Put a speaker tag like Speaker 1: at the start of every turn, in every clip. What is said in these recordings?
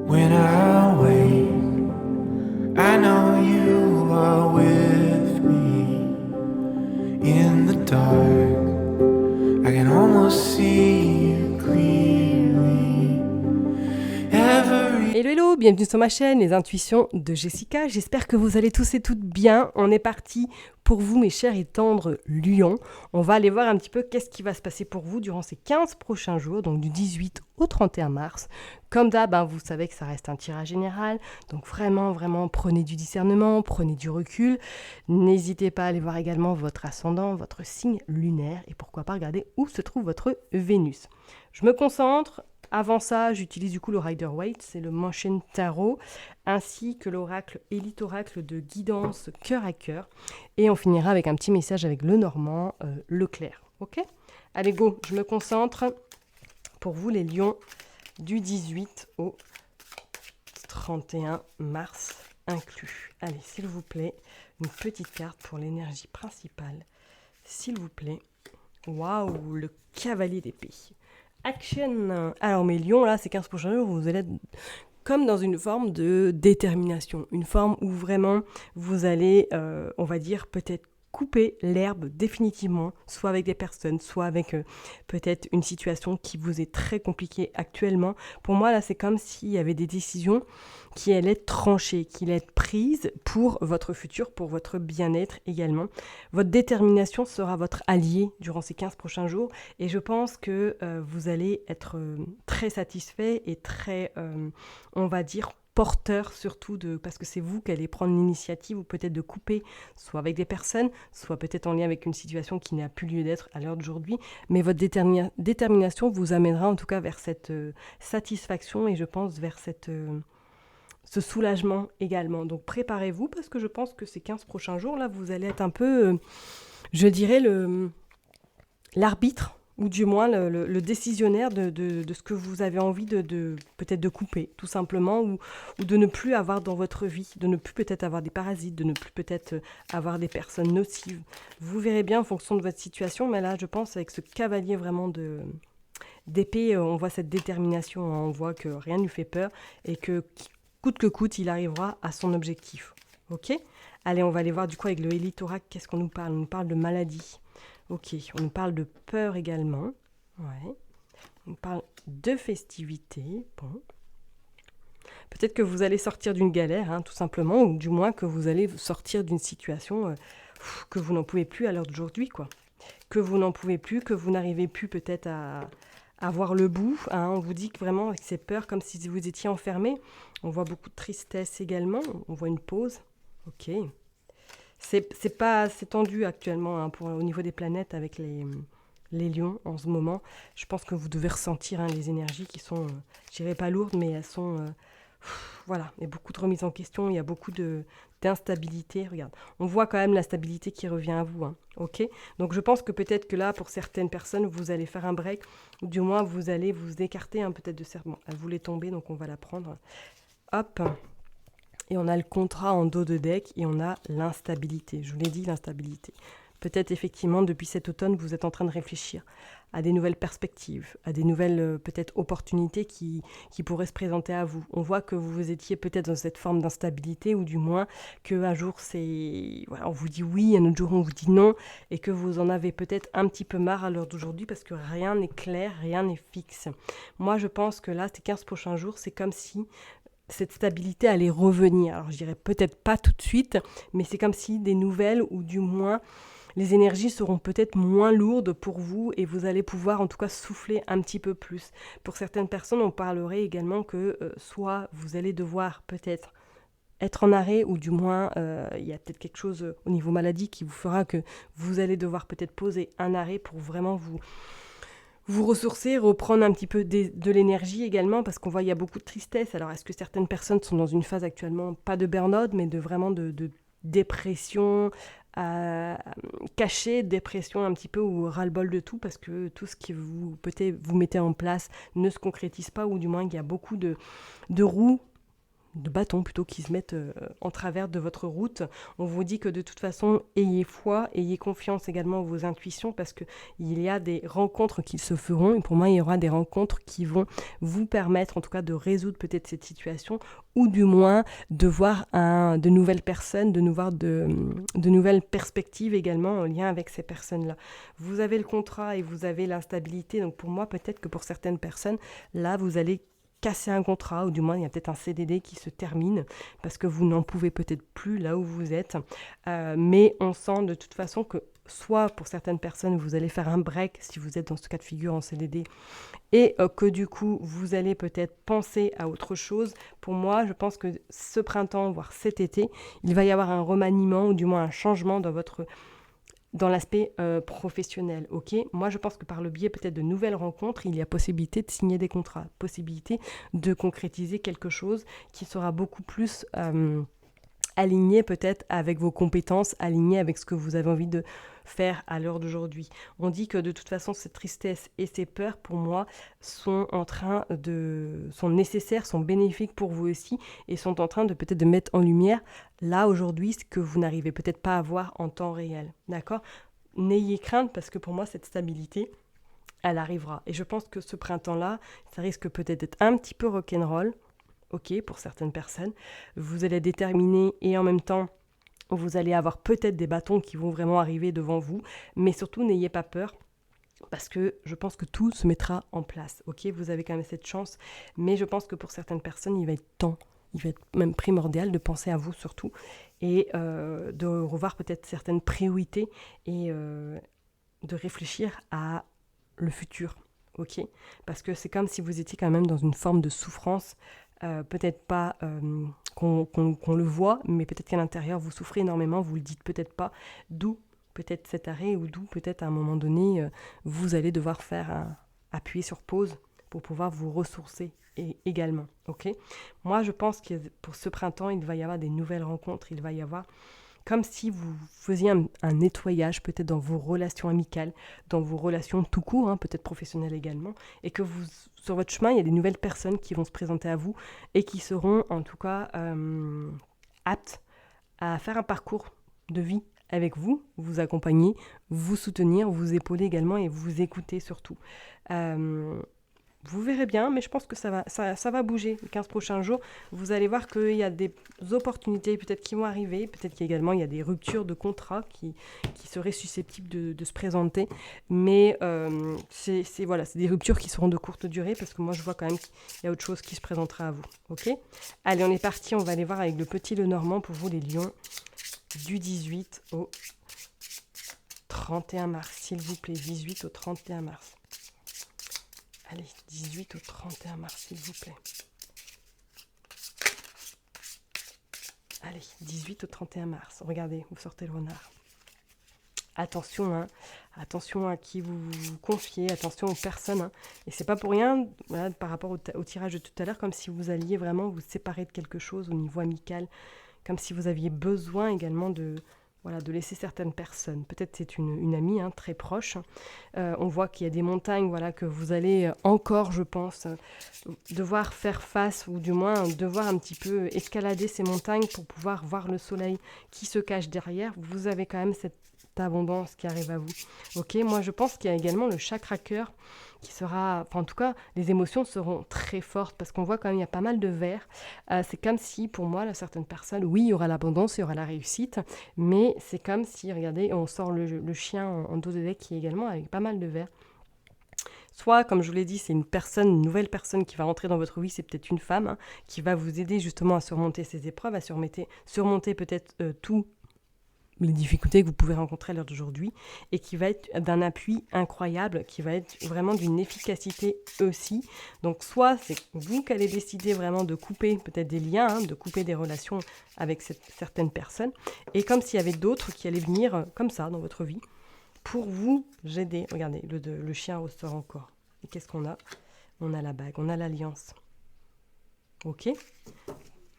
Speaker 1: When I wake, I know you are with me. In the dark, I can almost see you clearly. Every
Speaker 2: Hello, hello, bienvenue sur ma chaîne, les intuitions de Jessica. J'espère que vous allez tous et toutes bien. On est parti pour vous, mes chers et tendres lions. On va aller voir un petit peu qu'est-ce qui va se passer pour vous durant ces 15 prochains jours, donc du 18 au 31 mars. Comme d'hab, vous savez que ça reste un tirage général, donc vraiment, vraiment, prenez du discernement, prenez du recul. N'hésitez pas à aller voir également votre ascendant, votre signe lunaire, et pourquoi pas regarder où se trouve votre Vénus. Je me concentre. Avant ça, j'utilise du coup le Rider-Waite, c'est le Motion Tarot, ainsi que l'oracle Élite Oracle de guidance cœur à cœur. Et on finira avec un petit message avec le Normand Leclerc. Ok ? Allez, go, je me concentre pour vous les lions du 18 au 31 mars inclus. Allez, s'il vous plaît, une petite carte pour l'énergie principale. S'il vous plaît. Waouh, le cavalier d'épée. Action. Alors mes lions, là, ces 15 prochains jours, vous allez être comme dans une forme de détermination. Une forme où vraiment vous allez, on va dire, peut-être couper l'herbe définitivement, soit avec des personnes, soit avec peut-être une situation qui vous est très compliquée actuellement. Pour moi, là, c'est comme s'il y avait des décisions qui allaient être tranchées, qui allaient être prises pour votre futur, pour votre bien-être également. Votre détermination sera votre allié durant ces 15 prochains jours et je pense que vous allez être très satisfait et très, on va dire, porteur surtout parce que c'est vous qui allez prendre l'initiative ou peut-être de couper, soit avec des personnes, soit peut-être en lien avec une situation qui n'a plus lieu d'être à l'heure d'aujourd'hui, mais votre détermination vous amènera en tout cas vers cette satisfaction et je pense vers ce soulagement également. Donc préparez-vous parce que je pense que ces 15 prochains jours là, vous allez être un peu, je dirais, l'arbitre ou du moins le décisionnaire de ce que vous avez envie peut-être de couper, tout simplement, ou de ne plus avoir dans votre vie, de ne plus peut-être avoir des parasites, de ne plus peut-être avoir des personnes nocives. Vous verrez bien en fonction de votre situation, mais là, je pense, avec ce cavalier vraiment d'épée, on voit cette détermination, on voit que rien ne lui fait peur, et que coûte que coûte, il arrivera à son objectif. Ok ? Allez, on va aller voir du coup avec le Élite Oracle, qu'est-ce qu'on nous parle ? On nous parle de maladie. Ok, on nous parle de peur également. Ouais. On parle de festivités. Bon. Peut-être que vous allez sortir d'une galère, tout simplement, ou du moins que vous allez sortir d'une situation que vous n'en pouvez plus à l'heure d'aujourd'hui, quoi. Que vous n'en pouvez plus, que vous n'arrivez plus peut-être à voir le bout. On vous dit que vraiment, avec ces peurs, comme si vous étiez enfermé. On voit beaucoup de tristesse également. On voit une pause. Ok. C'est tendu actuellement au niveau des planètes avec les lions en ce moment. Je pense que vous devez ressentir les énergies qui sont, je dirais pas lourdes, mais elles sont, voilà, il y a beaucoup de remises en question, il y a beaucoup d'instabilité. Regarde, on voit quand même la stabilité qui revient à vous, ok ? Donc je pense que peut-être que là, pour certaines personnes, vous allez faire un break, ou du moins vous allez vous écarter peut-être de certains. Bon, elle voulait tomber, donc on va la prendre. Hop. Et on a le contrat en dos de deck et on a l'instabilité. Je vous l'ai dit, l'instabilité. Peut-être effectivement, depuis cet automne, vous êtes en train de réfléchir à des nouvelles perspectives, à des nouvelles peut-être opportunités qui pourraient se présenter à vous. On voit que vous étiez peut-être dans cette forme d'instabilité ou du moins qu'un jour, on vous dit oui, un autre jour, on vous dit non et que vous en avez peut-être un petit peu marre à l'heure d'aujourd'hui parce que rien n'est clair, rien n'est fixe. Moi, je pense que là, ces 15 prochains jours, c'est comme si cette stabilité allait revenir. Alors je dirais peut-être pas tout de suite, mais c'est comme si des nouvelles ou du moins les énergies seront peut-être moins lourdes pour vous et vous allez pouvoir en tout cas souffler un petit peu plus. Pour certaines personnes, on parlerait également que soit vous allez devoir peut-être être en arrêt ou du moins il y a peut-être quelque chose au niveau maladie qui vous fera que vous allez devoir peut-être poser un arrêt pour vraiment vous ressourcer, reprendre un petit peu de l'énergie également, parce qu'on voit qu'il y a beaucoup de tristesse. Alors, est-ce que certaines personnes sont dans une phase actuellement, pas de burn-out, mais vraiment de dépression cachée, dépression un petit peu, ou ras-le-bol de tout, parce que tout ce que vous mettez en place ne se concrétise pas, ou du moins il y a beaucoup de roues bâtons plutôt qui se mettent en travers de votre route. On vous dit que de toute façon, ayez foi, ayez confiance également en vos intuitions parce qu'il y a des rencontres qui se feront et pour moi, il y aura des rencontres qui vont vous permettre en tout cas de résoudre peut-être cette situation ou du moins de voir de nouvelles personnes, de nouvelles perspectives également en lien avec ces personnes-là. Vous avez le contrat et vous avez l'instabilité, donc pour moi, peut-être que pour certaines personnes, là, vous allez casser un contrat, ou du moins il y a peut-être un CDD qui se termine parce que vous n'en pouvez peut-être plus là où vous êtes. Mais on sent de toute façon que soit pour certaines personnes, vous allez faire un break si vous êtes dans ce cas de figure en CDD et que du coup, vous allez peut-être penser à autre chose. Pour moi, je pense que ce printemps, voire cet été, il va y avoir un remaniement ou du moins un changement dans l'aspect professionnel, ok. Moi, je pense que par le biais peut-être de nouvelles rencontres, il y a possibilité de signer des contrats, possibilité de concrétiser quelque chose qui sera beaucoup plus aligné peut-être avec vos compétences, aligné avec ce que vous avez envie de faire à l'heure d'aujourd'hui. On dit que de toute façon, cette tristesse et ces peurs, pour moi, sont nécessaires, sont bénéfiques pour vous aussi et sont en train de peut-être de mettre en lumière, là, aujourd'hui, ce que vous n'arrivez peut-être pas à voir en temps réel. D'accord ? N'ayez crainte parce que pour moi, cette stabilité, elle arrivera. Et je pense que ce printemps-là, ça risque peut-être d'être un petit peu rock'n'roll, ok, pour certaines personnes. Vous allez être déterminé et en même temps, vous allez avoir peut-être des bâtons qui vont vraiment arriver devant vous, mais surtout, n'ayez pas peur parce que je pense que tout se mettra en place, ok. Vous avez quand même cette chance, mais je pense que pour certaines personnes, il va être même primordial de penser à vous surtout et de revoir peut-être certaines priorités et de réfléchir à le futur, ok. Parce que c'est comme si vous étiez quand même dans une forme de souffrance, peut-être pas qu'on le voit, mais peut-être qu'à l'intérieur vous souffrez énormément, vous le dites peut-être pas, d'où peut-être cet arrêt ou d'où peut-être à un moment donné vous allez devoir appuyer sur pause pour pouvoir vous ressourcer également, ok. Moi je pense que pour ce printemps il va y avoir des nouvelles rencontres, il va y avoir comme si vous faisiez un nettoyage peut-être dans vos relations amicales, dans vos relations tout court, hein, peut-être professionnelles également, et que sur votre chemin, il y a des nouvelles personnes qui vont se présenter à vous et qui seront en tout cas aptes à faire un parcours de vie avec vous, vous accompagner, vous soutenir, vous épauler également et vous écouter surtout. Vous verrez bien, mais je pense que ça va bouger les 15 prochains jours. Vous allez voir qu'il y a des opportunités peut-être qui vont arriver. Peut-être qu'également il y a des ruptures de contrats qui seraient susceptibles de se présenter. Mais c'est des ruptures qui seront de courte durée parce que moi je vois quand même qu'il y a autre chose qui se présentera à vous. Ok ? Allez, on est parti. On va aller voir avec le petit Lenormand pour vous les lions du 18 au 31 mars. S'il vous plaît, 18 au 31 mars. Allez, 18 au 31 mars, s'il vous plaît. Allez, 18 au 31 mars. Regardez, vous sortez le renard. Attention, attention à qui vous confiez, attention aux personnes. Hein. Et c'est pas pour rien, voilà, par rapport au tirage de tout à l'heure, comme si vous alliez vraiment vous séparer de quelque chose au niveau amical, comme si vous aviez besoin également de laisser certaines personnes. Peut-être c'est une amie très proche. On voit qu'il y a des montagnes que vous allez encore, je pense, devoir faire face ou du moins devoir un petit peu escalader ces montagnes pour pouvoir voir le soleil qui se cache derrière. Vous avez quand même cette abondance qui arrive à vous. Ok, moi je pense qu'il y a également le chakra cœur qui sera, en tout cas, les émotions seront très fortes parce qu'on voit quand même il y a pas mal de vert. C'est comme si, pour moi, là, certaines personnes, oui, il y aura l'abondance, il y aura la réussite, mais c'est comme si, regardez, on sort le chien en dos de deck qui est également avec pas mal de vert. Soit, comme je vous l'ai dit, c'est une nouvelle personne qui va rentrer dans votre vie, c'est peut-être une femme qui va vous aider justement à surmonter ces épreuves, à surmonter peut-être tout les difficultés que vous pouvez rencontrer à l'heure d'aujourd'hui et qui va être d'un appui incroyable, qui va être vraiment d'une efficacité aussi. Donc soit c'est vous qui allez décider vraiment de couper peut-être des liens, de couper des relations avec certaines personnes et comme s'il y avait d'autres qui allaient venir comme ça dans votre vie pour vous aider. Regardez, le chien ressort encore. Et qu'est-ce qu'on a ? On a la bague, on a l'alliance. Ok ?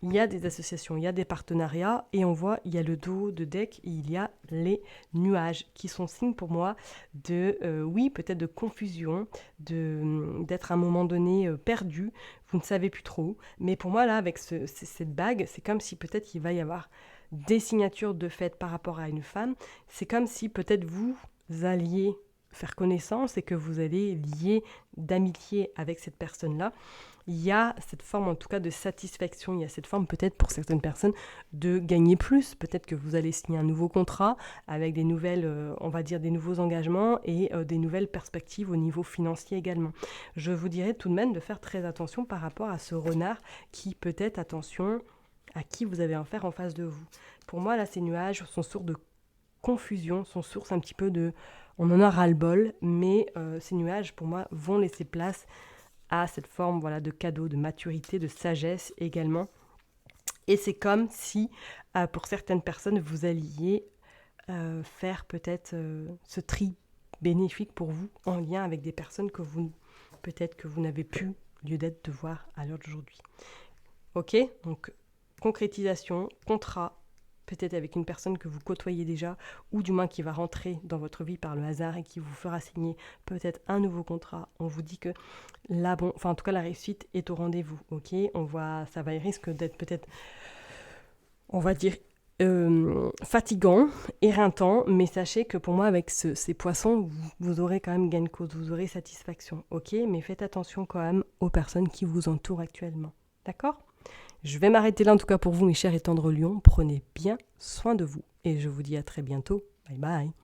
Speaker 2: il y a des associations, il y a des partenariats et on voit, il y a le dos de deck, et il y a les nuages qui sont signes pour moi de, oui, peut-être de confusion, d'être à un moment donné perdu, vous ne savez plus trop. Mais pour moi, là, avec cette bague, c'est comme si peut-être il va y avoir des signatures de fait par rapport à une femme. C'est comme si peut-être vous alliez faire connaissance et que vous allez lier d'amitié avec cette personne-là. Il y a cette forme en tout cas de satisfaction, il y a cette forme peut-être pour certaines personnes de gagner plus, peut-être que vous allez signer un nouveau contrat avec des nouvelles, on va dire des nouveaux engagements et des nouvelles perspectives au niveau financier également. Je vous dirais tout de même de faire très attention par rapport à ce renard qui peut-être, attention, à qui vous avez affaire en face de vous. Pour moi là ces nuages sont source de confusion, sont source un petit peu de... On en a ras-le-bol, mais ces nuages pour moi vont laisser place à cette forme voilà, de cadeau, de maturité, de sagesse également. Et c'est comme si, pour certaines personnes, vous alliez faire peut-être ce tri bénéfique pour vous en lien avec des personnes que vous, peut-être que vous n'avez plus lieu d'être de voir à l'heure d'aujourd'hui. Ok, donc concrétisation, contrat, peut-être avec une personne que vous côtoyez déjà, ou du moins qui va rentrer dans votre vie par le hasard et qui vous fera signer peut-être un nouveau contrat. On vous dit que là, bon, enfin en tout cas la réussite est au rendez-vous, ok. On voit, ça va, il risque d'être peut-être, on va dire, fatigant, éreintant, mais sachez que pour moi avec ces poissons, vous aurez quand même gain de cause, vous aurez satisfaction, ok. Mais faites attention quand même aux personnes qui vous entourent actuellement, d'accord ? Je vais m'arrêter là en tout cas pour vous mes chers et tendres lions, prenez bien soin de vous et je vous dis à très bientôt, bye bye.